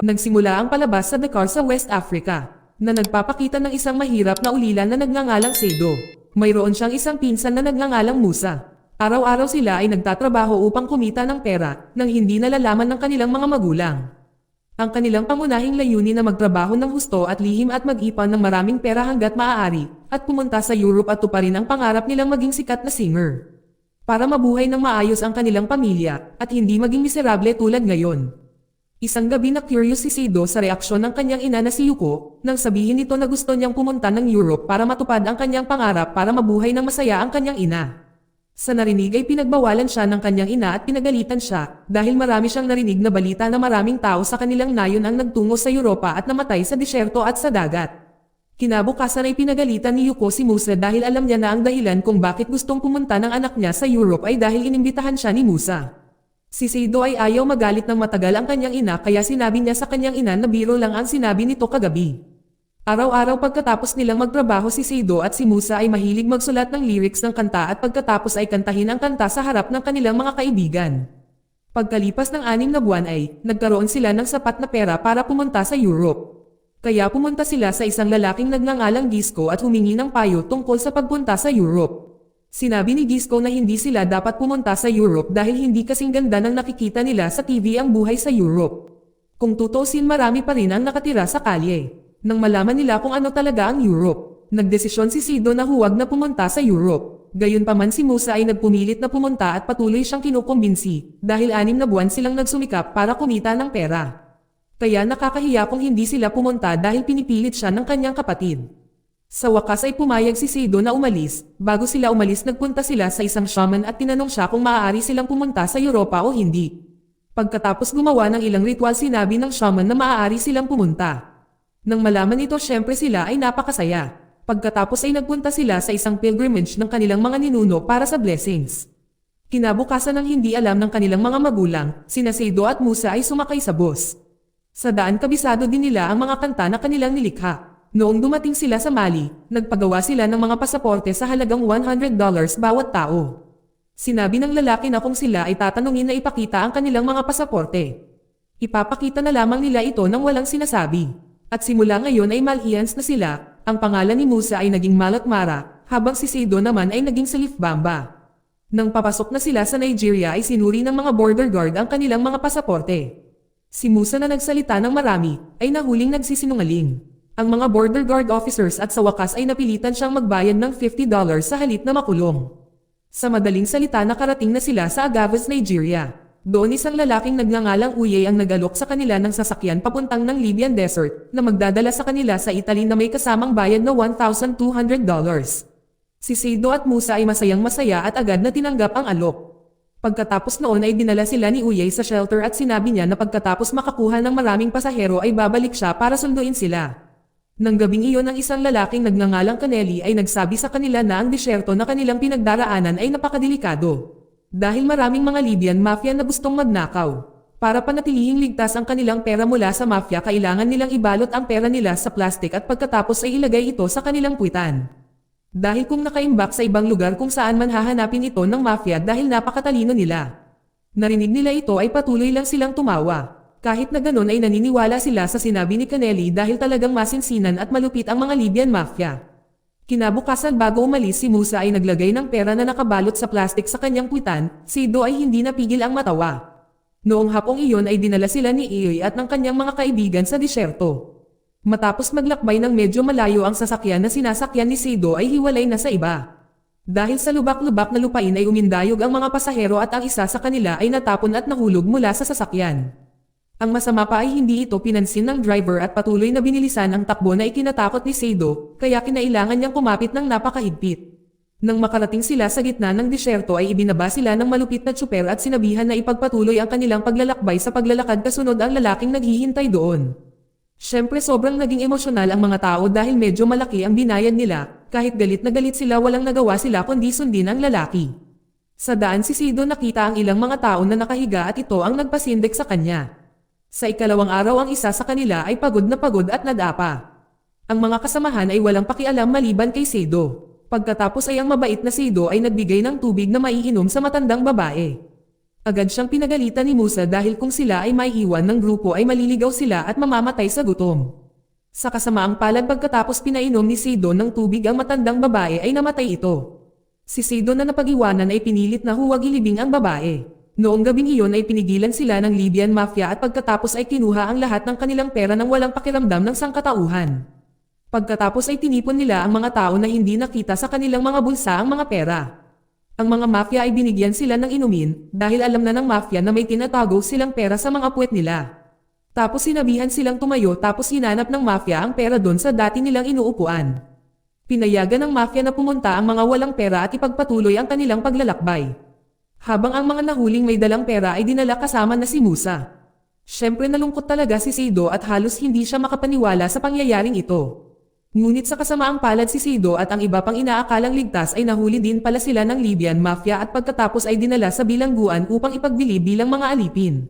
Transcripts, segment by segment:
Nagsimula ang palabas sa Dakar sa West Africa, na nagpapakita ng isang mahirap na ulila na nagngangalang Saido. Mayroon siyang isang pinsan na nagngangalang Musa. Araw-araw sila ay nagtatrabaho upang kumita ng pera, nang hindi nalalaman ng kanilang mga magulang. Ang kanilang pangunahing layunin na magtrabaho ng husto at lihim at mag-ipon ng maraming pera hanggat maaari, at pumunta sa Europe at tuparin ang pangarap nilang maging sikat na singer. Para mabuhay ng maayos ang kanilang pamilya, at hindi maging miserable tulad ngayon. Isang gabi na curious si Saido sa reaksyon ng kanyang ina na si Yuko, nang sabihin nito na gusto niyang pumunta ng Europe para matupad ang kanyang pangarap para mabuhay ng masaya ang kanyang ina. Sa narinig ay pinagbawalan siya ng kanyang ina at pinagalitan siya, dahil marami siyang narinig na balita na maraming tao sa kanilang nayon ang nagtungo sa Europa at namatay sa disyerto at sa dagat. Kinabukasan ay pinagalitan ni Yuko si Musa dahil alam niya na ang dahilan kung bakit gustong pumunta ng anak niya sa Europe ay dahil inimbitahan siya ni Musa. Si Saido ay ayaw magalit ng matagal ang kanyang ina kaya sinabi niya sa kanyang ina na biro lang ang sinabi nito kagabi. Araw-araw pagkatapos nilang magtrabaho si Saido at si Musa ay mahilig magsulat ng lyrics ng kanta at pagkatapos ay kantahin ang kanta sa harap ng kanilang mga kaibigan. Pagkalipas ng 6 na buwan ay, nagkaroon sila ng sapat na pera para pumunta sa Europe. Kaya pumunta sila sa isang lalaking nagngangalang Gisco at humingi ng payo tungkol sa pagpunta sa Europe. Sinabi ni Gisco na hindi sila dapat pumunta sa Europe dahil hindi kasing ganda ng nakikita nila sa TV ang buhay sa Europe. Kung tutusin marami pa rin ang nakatira sa kalye. Nang malaman nila kung ano talaga ang Europe, nagdesisyon si Saido na huwag na pumunta sa Europe. Gayunpaman si Musa ay nagpumilit na pumunta at patuloy siyang kinukumbinsi dahil 6 na buwan silang nagsumikap para kumita ng pera. Kaya nakakahiya kung hindi sila pumunta dahil pinipilit siya ng kanyang kapatid. Sa wakas ay pumayag si Saido na umalis. Bago sila umalis nagpunta sila sa isang shaman at tinanong siya kung maaari silang pumunta sa Europa o hindi. Pagkatapos gumawa ng ilang ritual sinabi ng shaman na maaari silang pumunta. Nang malaman ito syempre sila ay napakasaya. Pagkatapos ay nagpunta sila sa isang pilgrimage ng kanilang mga ninuno para sa blessings. Kinabukasan ng hindi alam ng kanilang mga magulang, sina Saido at Musa ay sumakay sa bus. Sa daan kabisado din nila ang mga kanta na kanilang nilikha. Noong dumating sila sa Mali, nagpagawa sila ng mga pasaporte sa halagang $100 bawat tao. Sinabi ng lalaki na kung sila ay tatanungin na ipakita ang kanilang mga pasaporte. Ipapakita na lamang nila ito nang walang sinasabi. At simula ngayon ay Malians na sila, ang pangalan ni Musa ay naging Malot Mara, habang si Saido naman ay naging Salif Bamba. Nang papasok na sila sa Nigeria ay sinuri ng mga border guard ang kanilang mga pasaporte. Si Musa na nagsalita ng marami, ay nahuling nagsisinungaling. Ang mga border guard officers at sa wakas ay napilitan siyang magbayad ng $50 sa halip na makulong. Sa madaling salita nakarating na sila sa Agavas, Nigeria. Doon isang lalaking nagngangalang Uye ang nagalok sa kanila ng sasakyan papuntang ng Libyan Desert na magdadala sa kanila sa Italy na may kasamang bayad na $1,200. Si Saido at Musa ay masayang masaya at agad na tinanggap ang alok. Pagkatapos noon ay dinala sila ni Uye sa shelter at sinabi niya na pagkatapos makakuha ng maraming pasahero ay babalik siya para sunduin sila. Nang gabing iyon ang isang lalaking nagngangalang Canelli ay nagsabi sa kanila na ang disyerto na kanilang pinagdaraanan ay napakadelikado. Dahil maraming mga Libyan mafia na gustong magnakaw. Para panatilihing ligtas ang kanilang pera mula sa mafia kailangan nilang ibalot ang pera nila sa plastic at pagkatapos ay ilagay ito sa kanilang puwitan. Dahil kung nakaimbak sa ibang lugar kung saan man hahanapin ito ng mafia dahil napakatalino nila. Narinig nila ito ay patuloy lang silang tumawa. Kahit na ganon ay naniniwala sila sa sinabi ni Canelli dahil talagang masinsinan at malupit ang mga Libyan mafia. Kinabukasan bago umalis si Musa ay naglagay ng pera na nakabalot sa plastic sa kanyang puwitan, Saido ay hindi napigil ang matawa. Noong hapong iyon ay dinala sila ni Iyoy at ng kanyang mga kaibigan sa disyerto. Matapos maglakbay ng medyo malayo ang sasakyan na sinasakyan ni Saido ay hiwalay na sa iba. Dahil sa lubak-lubak na lupain ay umindayog ang mga pasahero at ang isa sa kanila ay natapon at nahulog mula sa sasakyan. Ang masama pa ay hindi ito pinansin ng driver at patuloy na binilisan ang takbo na ikinatakot ni Saido, kaya kinailangan niyang kumapit ng napakahigpit. Nang makarating sila sa gitna ng disyerto ay ibinaba sila ng malupit na tsuper at sinabihan na ipagpatuloy ang kanilang paglalakbay sa paglalakad kasunod ang lalaking naghihintay doon. Siyempre sobrang naging emosyonal ang mga tao dahil medyo malaki ang binayad nila, kahit galit na galit sila walang nagawa sila kundi sundin ang lalaki. Sa daan si Saido nakita ang ilang mga tao na nakahiga at ito ang nagpasindik sa kanya. Sa ikalawang araw ang isa sa kanila ay pagod at nadapa. Ang mga kasamahan ay walang pakialam maliban kay Saido. Pagkatapos ay ang mabait na Saido ay nagbigay ng tubig na maiinom sa matandang babae. Agad siyang pinagalitan ni Musa dahil kung sila ay maiiwan ng grupo ay maliligaw sila at mamamatay sa gutom. Sa kasamaang palad pagkatapos pinainom ni Sidon ng tubig ang matandang babae ay namatay ito. Si Sidon na napag-iwanan ay pinilit na huwag ilibing ang babae. Noong gabing iyon ay pinigilan sila ng Libyan Mafia at pagkatapos ay kinuha ang lahat ng kanilang pera nang walang pakiramdam ng sangkatauhan. Pagkatapos ay tinipon nila ang mga tao na hindi nakita sa kanilang mga bulsa ang mga pera. Ang mga mafia ay binigyan sila ng inumin dahil alam na ng mafia na may tinatago silang pera sa mga puwet nila. Tapos sinabihan silang tumayo tapos hinanap ng mafia ang pera doon sa dati nilang inuupuan. Pinayagan ng mafia na pumunta ang mga walang pera at ipagpatuloy ang kanilang paglalakbay. Habang ang mga nahuling may dalang pera ay dinala kasama na si Musa. Siyempre nalungkot talaga si Sido at halos hindi siya makapaniwala sa pangyayaring ito. Ngunit sa kasamaang palad si Sido at ang iba pang inaakalang ligtas ay nahuli din pala sila ng Libyan Mafia at pagkatapos ay dinala sa bilangguan upang ipagbili bilang mga alipin.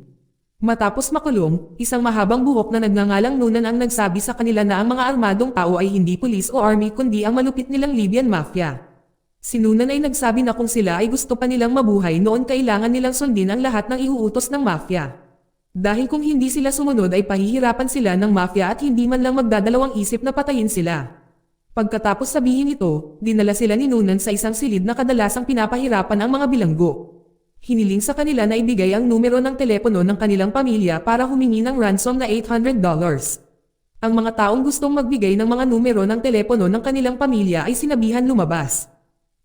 Matapos makulong, isang mahabang buhok na nagngangalang Nunan ang nagsabi sa kanila na ang mga armadong tao ay hindi pulis o army kundi ang malupit nilang Libyan Mafia. Si Nunan ay nagsabi na kung sila ay gusto pa nilang mabuhay noon kailangan nilang sundin ang lahat ng iuutos ng mafia. Dahil kung hindi sila sumunod ay pahihirapan sila ng mafia at hindi man lang magdadalawang isip na patayin sila. Pagkatapos sabihin ito, dinala sila ni Nunan sa isang silid na kadalasang pinapahirapan ang mga bilanggo. Hiniling sa kanila na ibigay ang numero ng telepono ng kanilang pamilya para humingi ng ransom na $800. Ang mga taong gustong magbigay ng mga numero ng telepono ng kanilang pamilya ay sinabihan lumabas.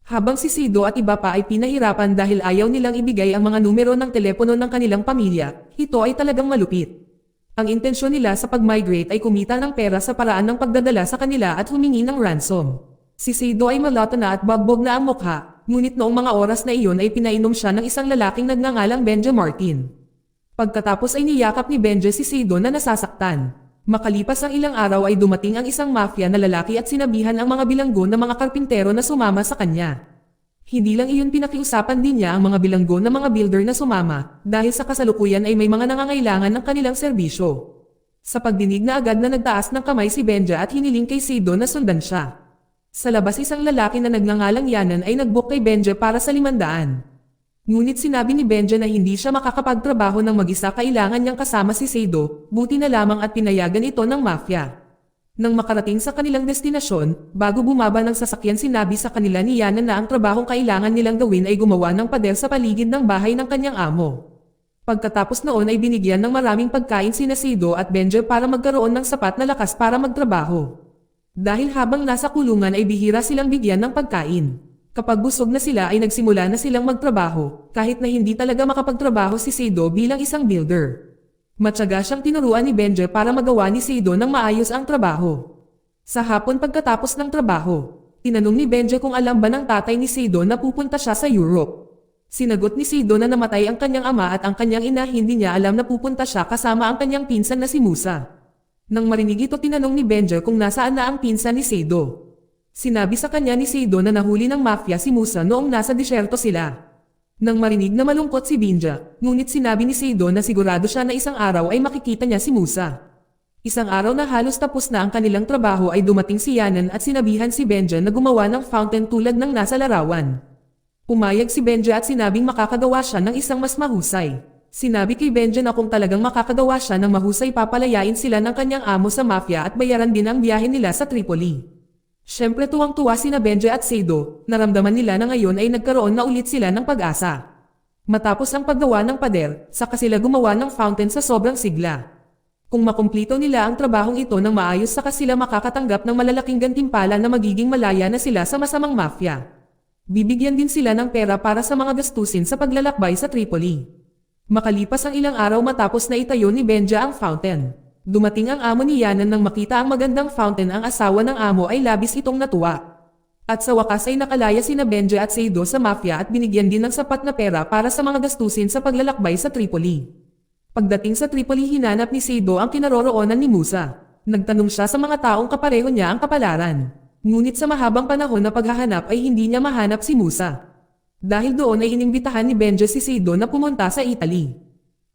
Habang si Sido at iba pa ay pinahirapan dahil ayaw nilang ibigay ang mga numero ng telepono ng kanilang pamilya, ito ay talagang malupit. Ang intensyon nila sa pag-migrate ay kumita ng pera sa paraan ng pagdadala sa kanila at humingi ng ransom. Si Sido ay malata na at bagbog na ang mukha. Ngunit noong mga oras na iyon ay pinainom siya ng isang lalaking nagngangalang Benja Martin. Pagkatapos ay niyakap ni Benja si Sido na nasasaktan. Makalipas ang ilang araw ay dumating ang isang mafia na lalaki at sinabihan ang mga bilanggo na mga karpintero na sumama sa kanya. Hindi lang iyon pinakiusapan din niya ang mga bilanggo na mga builder na sumama dahil sa kasalukuyan ay may mga nangangailangan ng kanilang serbisyo. Sa pagdinig na agad na nagtaas ng kamay si Benja at hiniling kay Sido na sundan siya. Sa labas isang lalaki na nagngangalang Yanan ay nagbook kay Benja para sa 500. Ngunit sinabi ni Benja na hindi siya makakapagtrabaho ng mag-isa kailangan niyang kasama si Sido, buti na lamang at pinayagan ito ng mafia. Nang makarating sa kanilang destinasyon, bago bumaba ng sasakyan sinabi sa kanila ni Yanan na ang trabahong kailangan nilang gawin ay gumawa ng pader sa paligid ng bahay ng kanyang amo. Pagkatapos noon ay binigyan ng maraming pagkain sina Sido at Benja para magkaroon ng sapat na lakas para magtrabaho. Dahil habang nasa kulungan ay bihira silang bigyan ng pagkain. Kapag busog na sila ay nagsimula na silang magtrabaho, kahit na hindi talaga makapagtrabaho si Sido bilang isang builder. Matyaga siyang tinuruan ni Benja para magawa ni Sido ng maayos ang trabaho. Sa hapon pagkatapos ng trabaho, tinanong ni Benja kung alam ba ng tatay ni Sido na pupunta siya sa Europe. Sinagot ni Sido na namatay ang kanyang ama at ang kanyang ina hindi niya alam na pupunta siya kasama ang kanyang pinsan na si Musa. Nang marinig ito tinanong ni Benja kung nasaan na ang pinsan ni Sido. Sinabi sa kanya ni Sido na nahuli ng mafia si Musa noong nasa disyerto sila. Nang marinig na malungkot si Benja, ngunit sinabi ni Sido na sigurado siya na isang araw ay makikita niya si Musa. Isang araw na halos tapos na ang kanilang trabaho ay dumating si Yanan at sinabihan si Benja na gumawa ng fountain tulad ng nasa larawan. Pumayag si Benja at sinabing makakagawa siya ng isang mas mahusay. Sinabi kay Benja na kung talagang makakagawa siya ng mahusay papalayain sila ng kanyang amo sa mafia at bayaran din ang biyahe nila sa Tripoli. Siyempre tuwang-tuwa sina Benja at Sido, naramdaman nila na ngayon ay nagkaroon na ulit sila ng pag-asa. Matapos ang paggawa ng pader, saka sila gumawa ng fountain sa sobrang sigla. Kung makumplito nila ang trabahong ito ng maayos saka sila makakatanggap ng malalaking gantimpala na magiging malaya na sila sa masamang mafia. Bibigyan din sila ng pera para sa mga gastusin sa paglalakbay sa Tripoli. Makalipas ang ilang araw matapos na itayo ni Benja ang fountain. Dumating ang amo ni Yanan nang makita ang magandang fountain ang asawa ng amo ay labis itong natuwa. At sa wakas ay nakalaya sina Benja at Sido sa mafia at binigyan din ng sapat na pera para sa mga gastusin sa paglalakbay sa Tripoli. Pagdating sa Tripoli hinanap ni Sido ang kinaroroonan ni Musa. Nagtanong siya sa mga taong kapareho niya ang kapalaran. Ngunit sa mahabang panahon na paghahanap ay hindi niya mahanap si Musa. Dahil doon ay inimbitahan ni Benja si Sido na pumunta sa Italy.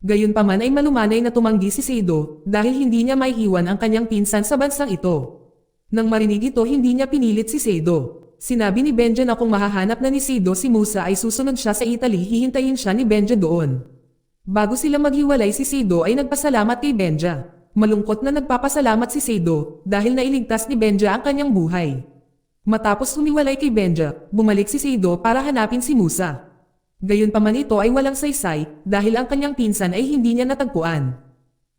Gayunpaman ay malumanay na tumanggi si Sido dahil hindi niya maiiwan ang kanyang pinsan sa bansang ito. Nang marinig ito hindi niya pinilit si Sido. Sinabi ni Benja na kung mahahanap na ni Sido si Musa ay susunod siya sa Italy, hihintayin siya ni Benja doon. Bago sila maghiwalay, si Sido ay nagpasalamat kay Benja. Malungkot na nagpapasalamat si Sido dahil nailigtas ni Benja ang kanyang buhay. Matapos humiwalay kay Benja, bumalik si Sido para hanapin si Musa. Gayunpaman ito ay walang saysay dahil ang kanyang pinsan ay hindi niya natagpuan.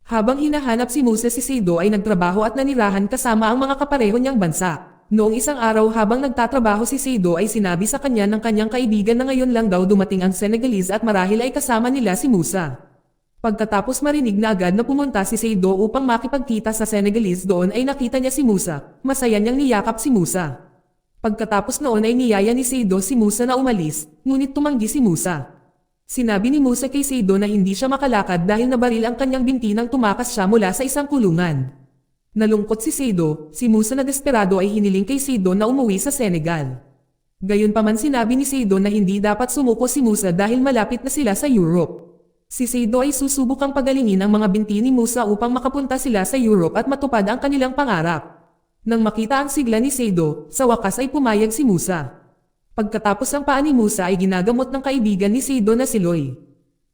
Habang hinahanap si Musa, si Sido ay nagtrabaho at nanirahan kasama ang mga kapareho niyang bansa. Noong isang araw habang nagtatrabaho si Sido ay sinabi sa kanya ng kanyang kaibigan na ngayon lang daw dumating ang Senegalese at marahil ay kasama nila si Musa. Pagkatapos marinig na agad na pumunta si Sido upang makipagkita sa Senegalese, doon ay nakita niya si Musa. Masaya niyang niyakap si Musa. Pagkatapos noon ay niyaya ni Sido si Musa na umalis, ngunit tumanggi si Musa. Sinabi ni Musa kay Sido na hindi siya makalakad dahil nabaril ang kanyang binti nang tumakas siya mula sa isang kulungan. Nalungkot si Sido, si Musa na desperado ay hiniling kay Sido na umuwi sa Senegal. Gayunpaman sinabi ni Sido na hindi dapat sumuko si Musa dahil malapit na sila sa Europe. Si Sido ay susubukang pagalingin ang mga binti ni Musa upang makapunta sila sa Europe at matupad ang kanilang pangarap. Nang makita ang sigla ni Sido, sa wakas ay pumayag si Musa. Pagkatapos ang paa ni Musa ay ginagamot ng kaibigan ni Sido na si Loy.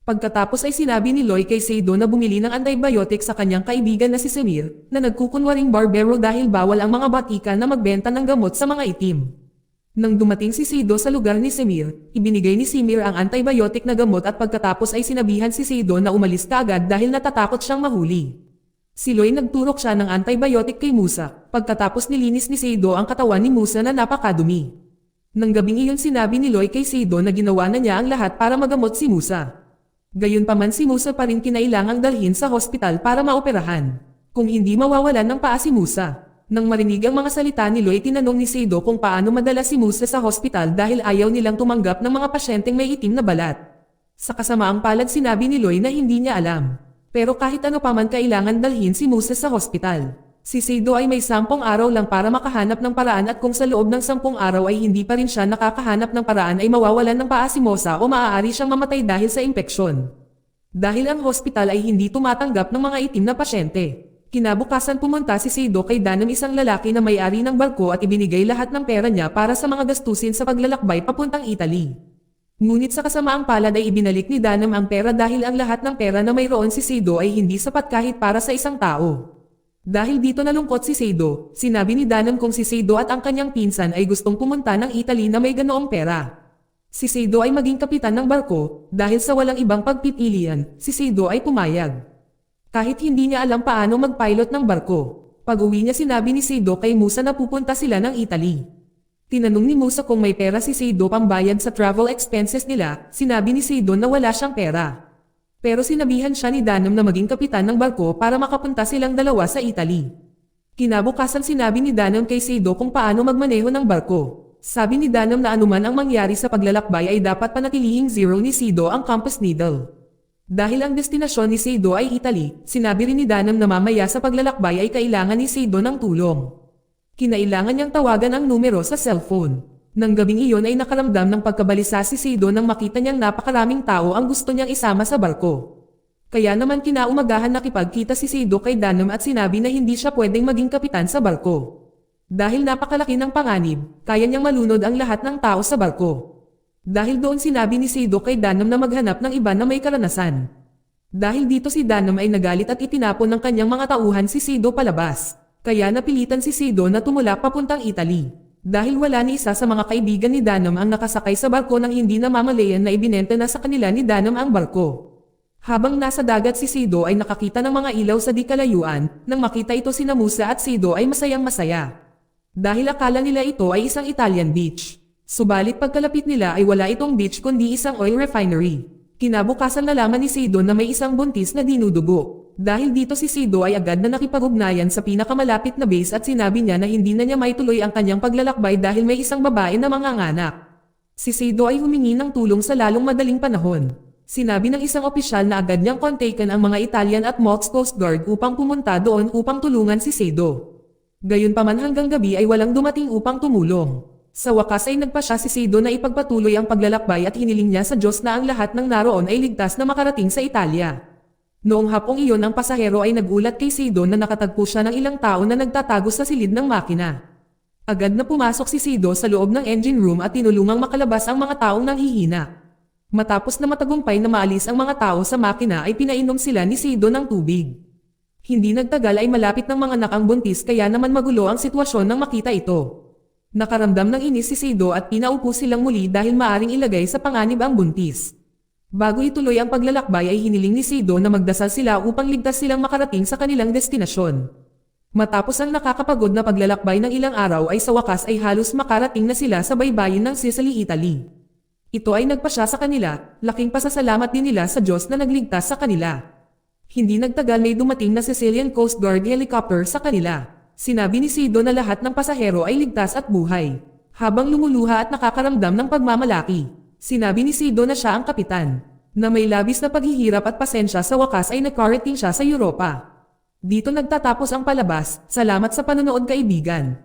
Pagkatapos ay sinabi ni Loy kay Sido na bumili ng antibiotic sa kanyang kaibigan na si Semir, na nagkukunwaring barbero dahil bawal ang mga batika na magbenta ng gamot sa mga itim. Nang dumating si Sido sa lugar ni Semir, ibinigay ni Semir ang antibiotic na gamot at pagkatapos ay sinabihan si Sido na umalis kaagad dahil natatakot siyang mahuli. Si Loy nagturok siya ng antibiotic kay Musa, pagkatapos nilinis ni Sido ang katawan ni Musa na napakadumi. Nang gabing iyon sinabi ni Loy kay Sido na ginawa na niya ang lahat para magamot si Musa. Gayunpaman si Musa pa rin kinailangang dalhin sa hospital para maoperahan. Kung hindi mawawalan ng paa si Musa. Nang marinig ang mga salita ni Loy, tinanong ni Sido kung paano madala si Musa sa hospital dahil ayaw nilang tumanggap ng mga pasyenteng may itim na balat. Sa kasamaang palad sinabi ni Loy na hindi niya alam. Pero kahit ano pa man kailangan dalhin si Musa sa hospital. Si Sido ay may 10 araw lang para makahanap ng paraan at kung sa loob ng 10 araw ay hindi pa rin siya nakakahanap ng paraan ay mawawalan ng paa si Musa o maaari siyang mamatay dahil sa impeksyon. Dahil ang hospital ay hindi tumatanggap ng mga itim na pasyente. Kinabukasan pumunta si Sido kay Danam, isang lalaki na may-ari ng barko, at ibinigay lahat ng pera niya para sa mga gastusin sa paglalakbay papuntang Italy. Ngunit sa kasamaang palad ay ibinalik ni Danam ang pera dahil ang lahat ng pera na mayroon si Sido ay hindi sapat kahit para sa isang tao. Dahil dito nalungkot si Sido, sinabi ni Danam kung si Sido at ang kanyang pinsan ay gustong pumunta ng Italy na may ganoong pera. Si Sido ay maging kapitan ng barko, dahil sa walang ibang pagpipilian, si Sido ay pumayag. Kahit hindi niya alam paano mag-pilot ng barko. Pag-uwi niya sinabi ni Sido kay Musa na pupunta sila ng Italy. Tinanong ni Musa kung may pera si Sido pambayad sa travel expenses nila, sinabi ni Sido na wala siyang pera. Pero sinabihan siya ni Danam na maging kapitan ng barko para makapunta silang dalawa sa Italy. Kinabukasan sinabi ni Danam kay Sido kung paano magmaneho ng barko. Sabi ni Danam na anuman ang mangyari sa paglalakbay ay dapat panatilihing zero ni Sido ang compass needle. Dahil ang destinasyon ni Sido ay Italy, sinabi rin ni Danam na mamaya sa paglalakbay ay kailangan ni Sido ng tulong. Kinailangan niyang tawagan ang numero sa cellphone. Nang gabing iyon ay nakaramdam ng pagkabalisa si Sido nang makita niyang napakaraming tao ang gusto niyang isama sa barko. Kaya naman kinaumagahan nakipagkita si Sido kay Danam at sinabi na hindi siya pwedeng maging kapitan sa barko. Dahil napakalaki ng panganib, kaya niyang malunod ang lahat ng tao sa barko. Dahil doon sinabi ni Sido kay Danam na maghanap ng iba na may karanasan. Dahil dito si Danam ay nagalit at itinapon ng kanyang mga tauhan si Sido palabas. Kaya napilitan si Sido na tumulak papuntang Italy. Dahil wala ni isa sa mga kaibigan ni Danam ang nakasakay sa barko nang hindi namamalayan na ibinenta na sa kanila ni Danam ang barko. Habang nasa dagat si Sido ay nakakita ng mga ilaw sa di kalayuan, nang makita ito sina Musa at Sido ay masayang masaya. Dahil akala nila ito ay isang Italian beach. Subalit pagkalapit nila ay wala itong beach kundi isang oil refinery. Kinabukasan nalaman ni Sido na may isang buntis na dinudugo. Dahil dito si Sido ay agad na nakipag-ugnayan sa pinakamalapit na base at sinabi niya na hindi na niya maituloy ang kanyang paglalakbay dahil may isang babae na manganganak. Si Sido ay humingi ng tulong sa lalong madaling panahon. Sinabi ng isang opisyal na agad niyang kontaken ang mga Italian at Maltese Coast Guard upang pumunta doon upang tulungan si Sido. Gayunpaman hanggang gabi ay walang dumating upang tumulong. Sa wakas ay nagpasya si Sido na ipagpatuloy ang paglalakbay at hiniling niya sa Diyos na ang lahat ng naroon ay ligtas na makarating sa Italia. Noong hapong iyon ang pasahero ay nagulat kay Sido na nakatagpo siya ng ilang tao na nagtatago sa silid ng makina. Agad na pumasok si Sido sa loob ng engine room at tinulungang makalabas ang mga taong nanghihina. Matapos na matagumpay na maalis ang mga tao sa makina ay pinainom sila ni Sido ng tubig. Hindi nagtagal ay malapit ng mga anak ang buntis kaya naman magulo ang sitwasyon nang makita ito. Nakaramdam ng inis si Sido at pinaupo silang muli dahil maaring ilagay sa panganib ang buntis. Bago ituloy ang paglalakbay ay hiniling ni Sido na magdasal sila upang ligtas silang makarating sa kanilang destinasyon. Matapos ang nakakapagod na paglalakbay ng ilang araw ay sa wakas ay halos makarating na sila sa baybayin ng Sicily, Italy. Ito ay nagpasya sa kanila, laking pasasalamat din nila sa Diyos na nagligtas sa kanila. Hindi nagtagal may dumating na Sicilian Coast Guard helicopter sa kanila. Sinabi ni Sido na lahat ng pasahero ay ligtas at buhay. Habang lumuluha at nakakaramdam ng pagmamalaki, sinabi ni Sido na siya ang kapitan. Na may labis na paghihirap at pasensya sa wakas ay nakarating siya sa Europa. Dito nagtatapos ang palabas. Salamat sa panonood kaibigan.